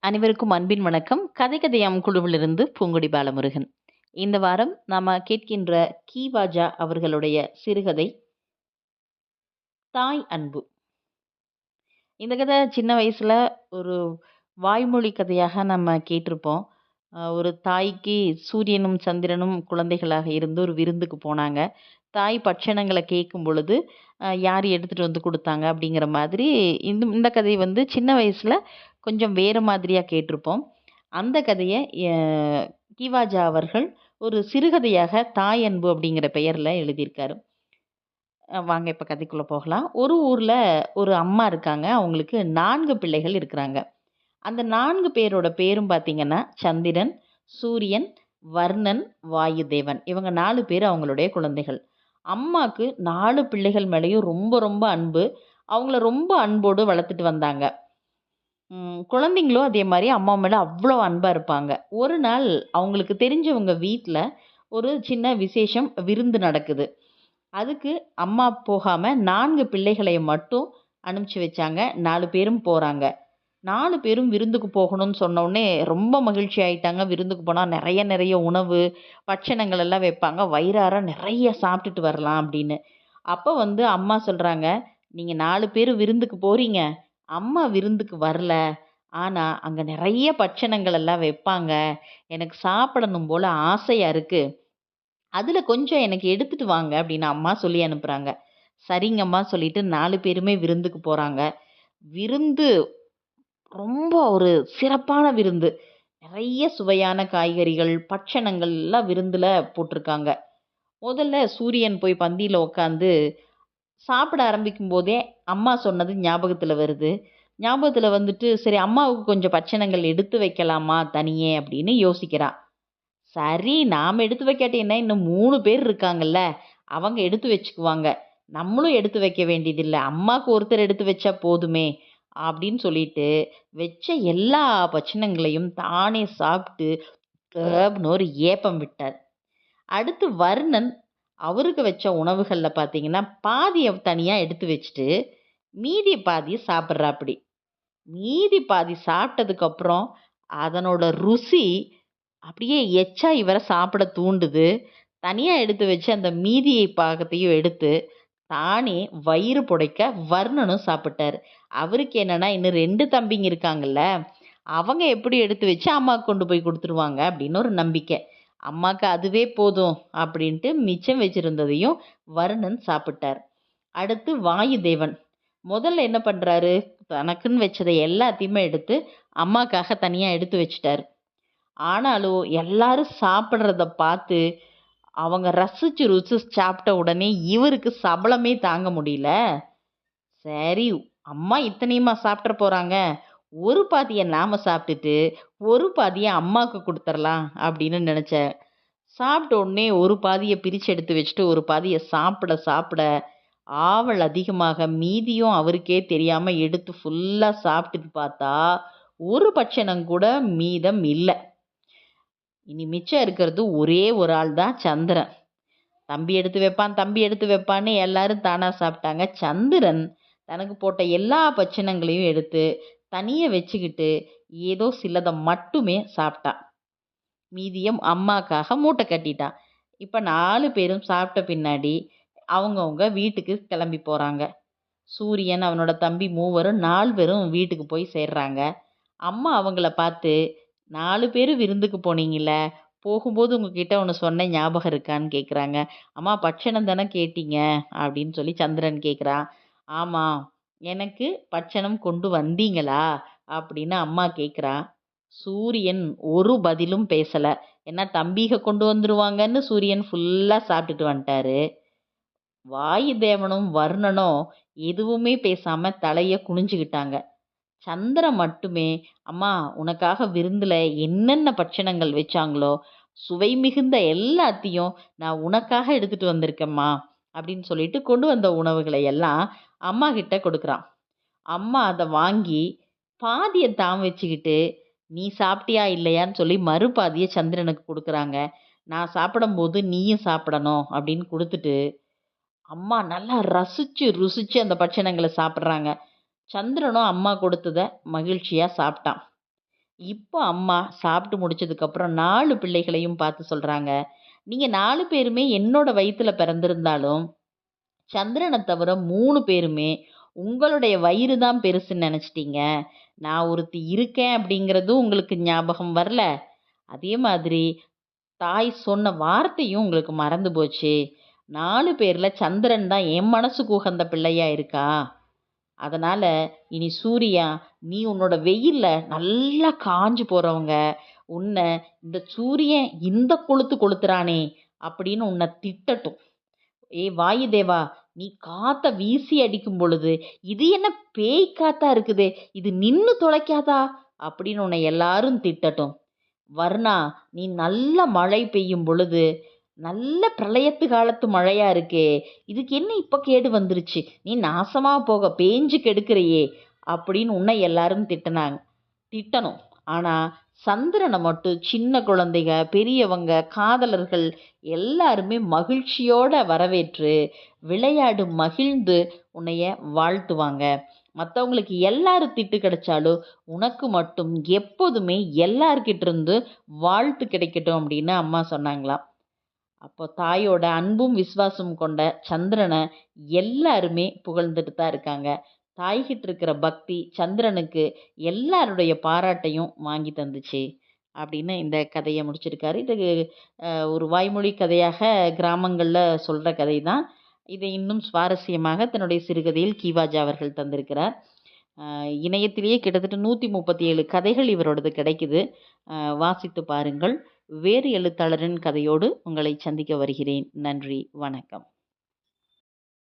அனைவருக்கும் அன்பின் வணக்கம். கதை கதையாம் குழுவிலிருந்து பூங்கொடி பாலமுருகன். இந்த வாரம் நாம கேட்கின்ற கீவாஜா அவர்களுடைய சிறுகதை தாய் அன்பு. இந்த கதை சின்ன வயசுல ஒரு வாய்மொழி கதையாக நம்ம கேட்டிருப்போம். ஒரு தாய்க்கு சூரியனும் சந்திரனும் குழந்தைகளாக இருந்து ஒரு விருந்துக்கு போனாங்க. தாய் பட்சணங்கள கேட்கும் பொழுது, யார் எடுத்துட்டு வந்து குடுத்தாங்க அப்படிங்கிற மாதிரி இந்த இந்த கதை வந்து சின்ன வயசுல கொஞ்சம் வேறு மாதிரியா கேட்டிருப்போம். அந்த கதைய எ கீவாஜா அவர்கள் ஒரு சிறுகதையாக தாய் அன்பு அப்படிங்கிற பெயர்ல எழுதியிருக்காரு. வாங்க இப்ப கதைக்குள்ள போகலாம். ஒரு ஊர்ல ஒரு அம்மா இருக்காங்க. அவங்களுக்கு 4 பிள்ளைகள் இருக்கிறாங்க. அந்த 4 பேரோட பேரும் பார்த்தீங்கன்னா, சந்திரன், சூரியன், வர்ணன், வாயுதேவன். இவங்க 4 பேரு அவங்களுடைய குழந்தைகள். அம்மாக்கு 4 பிள்ளைகள் மேலயும் ரொம்ப ரொம்ப அன்பு. அவங்கள ரொம்ப அன்போடு வளர்த்துட்டு வந்தாங்க. குழந்தைங்களும் அதே மாரி அம்மா மேல அவ்ளோ அன்பா இருப்பாங்க. ஒரு நாள் அவங்களுக்கு தெரிஞ்சவங்க வீட்ல ஒரு சின்ன விசேஷம், விருந்து நடக்குது. அதுக்கு அம்மா போகாம 4 பிள்ளைகளை மட்டும் அனுப்பிச்சு வச்சாங்க. 4 பேரும் போறாங்க. 4 பேரும் விருந்துக்கு போகணும்னு சொன்னோனே ரொம்ப மகிழ்ச்சி ஆயிட்டாங்க. விருந்துக்கு போனா நெறைய நெறைய உணவு, பட்சணங்கள் எல்லாம் வைப்பாங்க. வயிறார நெறைய சாப்பிட்டுட்டு வரலாம் அப்படின்னு. அப்ப வந்து அம்மா சொல்றாங்க, "நீங்க 4 பேரு விருந்துக்கு போறீங்க. அம்மா விருந்துக்கு வரல. ஆனா, அங்க நெறைய பட்சணங்கள் எல்லாம் வைப்பாங்க. எனக்கு சாப்பிடணும் போல ஆசையா இருக்கு. அதுல கொஞ்சம் எனக்கு எடுத்துட்டு வாங்க" அப்படின்னு அம்மா சொல்லி அனுப்புறாங்க. சரிங்கம்மா சொல்லிட்டு 4 பேருமே விருந்துக்கு போறாங்க. விருந்து ரொம்ப ஒரு சிறப்பான விருந்து. நெறைய சுவையான காய்கறிகள், பட்சணங்கள் எல்லாம் விருந்துல போட்டிருக்காங்க. முதல்ல சூரியன் போய் பந்தியில உட்காந்து சாப்பிட ஆரம்பிக்கும்போதே, அம்மா சொன்னது ஞாபகத்துல வருது. ஞாபகத்துல வந்துட்டு, சரி அம்மாவுக்கு கொஞ்சம் பட்சணங்கள் எடுத்து வைக்கலாமா தனியே அப்படின்னு யோசிக்கிறா. சரி நாம எடுத்து வைக்காட்டி என்ன, இன்னும் 3 பேர் இருக்காங்கல்ல, அவங்க எடுத்து வச்சுக்குவாங்க. நம்மளும் எடுத்து வைக்க வேண்டியதில்ல. அம்மாக்கு ஒருத்தர் எடுத்து வச்சா போதுமே அப்படின்னு சொல்லிட்டு, வச்ச எல்லா பட்சணங்களையும் தானே சாப்பிட்டு கப்ன்னு ஒரு ஏப்பம் விட்டார். அடுத்து வர்ணன் அவருக்கு வச்ச உணவுகள்ல பார்த்தீங்கன்னா, பாதிய தனியா எடுத்து வச்சுட்டு, மீதி பாதிய சாப்பிடுறாப்படி. மீதி பாதி சாப்பிட்டதுக்கப்புறம், அதனோட ருசி அப்படியே எச்சா இவர சாப்பிட தூண்டுது. தனியா எடுத்து வச்சு அந்த மீதி பாகத்தையும் எடுத்து, தானே வயிறு புடைக்க வர்ணனும் சாப்பிட்டாரு. அவருக்கு என்னன்னா, இன்னும் 2 தம்பிங்க இருக்காங்கல்ல, அவங்க எப்படி எடுத்து வச்சு அம்மாக்கு கொண்டு போய் குடுத்துருவாங்க அப்படின்னு ஒரு நம்பிக்கை. அம்மாக்கு அதுவே போதும் அப்படின்ட்டு மிச்சம் வச்சிருந்ததையும் வருணன் சாப்பிட்டார். அடுத்து வாயுதேவன். முதல்ல என்ன பண்றாரு, தனக்குன்னு வச்சதை எல்லாத்தையுமே எடுத்து அம்மாக்காக தனியா எடுத்து வச்சுட்டாரு. ஆனாலும் எல்லாரும் சாப்பிடுறத பார்த்து அவங்க ரசிச்சு ருசிச்சு சாப்பிட்ட உடனே இவருக்கு சபலமே தாங்க முடியல. சரி, அம்மா இத்தனையுமா சாப்பிட்ற போறாங்க. ஒரு பாதிய நாம சாப்பிட்டுட்டு, ஒரு பாதிய அம்மாக்கு குடுத்துறலாம் அப்படின்னு நெனச்சார். சாப்பிட்ட உடனே ஒரு பாதிய பிரிச்சு எடுத்து வச்சுட்டு, ஒரு பாதிய சாப்பிட சாப்பிட ஆவல் அதிகமாக மீதியும் அவருக்கே தெரியாம எடுத்து ஃபுல்லா சாப்பிட்டுட்டு பார்த்தா, ஒரு பட்சணம் கூட மீதம் இல்ல. இனி மிச்சம் இருக்கிறது ஒரே ஒரு ஆள் தான் சந்திரன். தம்பி எடுத்து வைப்பான், தம்பி எடுத்து வைப்பான்னு எல்லாரும் தானா சாப்பிட்டாங்க. சந்திரன் தனக்கு போட்ட எல்லா பட்சணங்களையும் எடுத்து தனியா வச்சுக்கிட்டு, ஏதோ சிலத மட்டுமே சாப்பிட்டான். மீதியும் அம்மாக்காக மூட்டை கட்டிட்டான். இப்ப 4 பேரும் சாப்பிட்ட பின்னாடி, அவங்கவங்க வீட்டுக்கு கிளம்பி போறாங்க. சூரியன், அவனோட தம்பி மூவரும் 4 பேரும் வீட்டுக்கு போய் சேர்றாங்க. அம்மா அவங்கள பார்த்து, "4 பேரும் விருந்துக்கு போனீங்கல்ல, போகும்போது உங்ககிட்ட ஒண்ணு சொன்னேன் ஞாபகம் இருக்கான்னு?" கேட்குறாங்க. "அம்மா பட்சணம் தானே கேட்டீங்க?" அப்படின்னு சொல்லி சந்திரன் கேட்குறான். "ஆமா, எனக்கு பட்சணம் கொண்டு வந்தீங்களா?" அப்படின்னு அம்மா கேட்குறா. சூரியன் ஒரு பதிலும் பேசல. ஏன்னா தம்பிக கொண்டு வந்துருவாங்கன்னு சூரியன் ஃபுல்லா சாப்பிட்டுட்டு வந்துட்டாரு. வாயுதேவனும் வருணனும் எதுவுமே பேசாம தலைய குனிஞ்சுகிட்டாங்க. சந்திரன் மட்டுமே, "அம்மா உனக்காக விருந்துல என்னென்ன பட்சணங்கள் வச்சாங்களோ, சுவை மிகுந்த எல்லாத்தையும் நான் உனக்காக எடுத்துட்டு வந்திருக்கேம்மா" அப்படின்னு சொல்லிட்டு கொண்டு வந்த உணவுகளை எல்லாம் அம்மா கிட்ட கொடுக்குறான். அம்மா அத வாங்கி பாதிய தான் வச்சுக்கிட்டு, "நீ சாப்பிட்டியா இல்லையான்னு" சொல்லி மறுபாதிய சந்திரனுக்கு குடுக்குறாங்க. "நான் சாப்பிடும்போது நீயும் சாப்பிடணும்" அப்படின்னு குடுத்துட்டு, அம்மா நல்லா ரசிச்சு, ருசிச்சு அந்த பட்சணங்கள சாப்பிடுறாங்க. சந்திரனும் அம்மா கொடுத்தத மகிழ்ச்சியா சாப்பிட்டான். இப்போ அம்மா சாப்பிட்டு முடிச்சதுக்கப்புறம் 4 பிள்ளைகளையும் பார்த்து சொல்றாங்க, "நீங்க 4 பேருமே என்னோட வயித்துல பிறந்திருந்தாலும், சந்திரன தவிர 3 பேருமே உங்களுடைய வயிறு தான் பெருசுன்னு நெனச்சுட்டீங்க. நான் ஒருத்தி இருக்கேன் அப்படிங்கிறதும் உங்களுக்கு ஞாபகம் வரல. அதே மாதிரி தாய் சொன்ன வார்த்தையும் உங்களுக்கு மறந்து போச்சு. 4 பேர்ல சந்திரன் தான் என் மனசுக்கு உகந்த பிள்ளையா இருக்கா. அதனால இனி சூர்யா, நீ உன்னோட வெயில்ல நல்லா காஞ்சு போறவங்க, உன்ன இந்த சூரியன் இந்த கொளுத்து கொளுத்துறானே அப்படின்னு உன்னை திட்டட்டும். வாயுதேவா, நீ காத்த வீசி அடிக்கும் பொழுது, இது என்ன பேய் காத்தா இருக்குதே, இது நின்னு தொலைக்காதா அப்படின்னு உன்னை எல்லாரும் திட்டட்டும். வர்ணா, நீ நல்ல மழை பெய்யும் பொழுது, நல்ல பிரளயத்து காலத்து மழையா இருக்கே, இதுக்கு என்ன இப்ப கேடு வந்துருச்சு, நீ நாசமா போக பேஞ்சு கெடுக்கிறையே அப்படின்னு உன்னை எல்லாரும் திட்டணும். ஆனா சந்திரனை மட்டும் சின்ன குழந்தைங்க, பெரியவங்க, காதலர்கள் எல்லாருமே மகிழ்ச்சியோட வரவேற்று விளையாடு மகிழ்ந்து உன்னைய வாழ்த்துவாங்க. மற்றவங்களுக்கு எல்லாரும் திட்டு கிடைச்சாலும் உனக்கு மட்டும் எப்போதுமே எல்லார்கிட்ட இருந்து வாழ்த்து கிடைக்கட்டும் அப்படின்னு அம்மா சொன்னாங்களாம். அப்போ தாயோட அன்பும் விசுவாசமும் கொண்ட சந்திரனை எல்லாருமே புகழ்ந்துட்டு தான் இருக்காங்க. தாய்கிட்ட இருக்கிற பக்தி சந்திரனுக்கு எல்லாருடைய பாராட்டையும் வாங்கி தந்துச்சு அப்படின்னு இந்த கதையை முடிச்சிருக்காரு. இது ஒரு வாய்மொழி கதையாக கிராமங்களில் சொல்கிற கதை தான். இதை இன்னும் சுவாரஸ்யமாக தன்னுடைய சிறுகதையில் கீவாஜா அவர்கள் தந்திருக்கிறார். இணையத்திலேயே கிட்டத்தட்ட 137 கதைகள் இவரோடது கிடைக்குது. வாசித்து பாருங்கள். வேறு எழுத்தாளரின் கதையோடு உங்களை சந்திக்க வருகிறேன். நன்றி, வணக்கம்.